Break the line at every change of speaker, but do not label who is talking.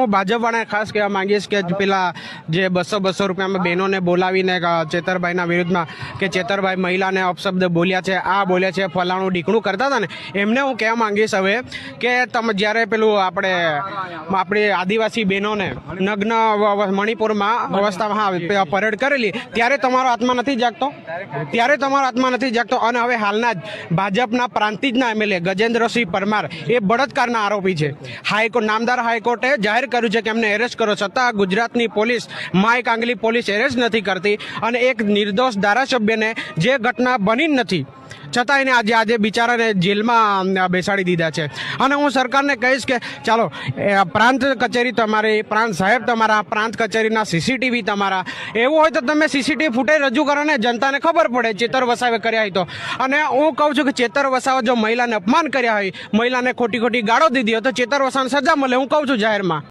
હું ભાજપવાળાને ખાસ કહેવા માંગીશ કે પેલા જે 200 રૂપિયામાં બહેનોને બોલાવીને ચેતરભાઈના વિરુદ્ધમાં કે ચેતરભાઈ મહિલાને અપશબ્દ બોલ્યા છે, આ બોલ્યા છે, ફલાણું ઢીકણું કરતા હતા ને, એમને હું કહેવા માંગીશ હવે કે તમે જ્યારે પેલું આપણી આદિવાસી બહેનોને નગ્ન મણિપુરમાં અવસ્થામાં પરેડ કરેલી ત્યારે તમારો આત્મા નથી જાગતો, ત્યારે તમારો આત્મા નથી જાગતો. અને હવે હાલના જ ભાજપના પ્રાંતિજના એમએલએ ગજેન્દ્રસિંહ પરમાર એ બળાત્કારના આરોપી છે. નામદાર હાઈકોર્ટે જાહેર કર્યું છે કે એમને એરેસ્ટ કરો, છતાં ગુજરાતની પોલીસ માય કાંગલી પોલીસ એરેસ્ટ નથી કરતી. અને એક નિર્દોષ ધારાસભ્યને જે ઘટના બની નથી છતાં એને આજે બિચારાને જેલમાં બેસાડી દીધા છે. અને હું સરકારને કહીશ કે ચાલો પ્રાંત કચેરી તમારી, પ્રાંત સાહેબ તમારા, પ્રાંત કચેરીના સીસીટીવી તમારા, એવું હોય તો તમે સીસીટીવી ફૂટેજ રજૂ કરો ને, જનતાને ખબર પડે ચેતર વસાવે કર્યા હોય તો. અને હું કહું છું કે ચેતર વસાવે જો મહિલાને અપમાન કર્યા હોય, મહિલાને ખોટી ગાળો દીધી હોય તો ચેતર વસાવાને સજા મળે, હું કહું છું જાહેરમાં.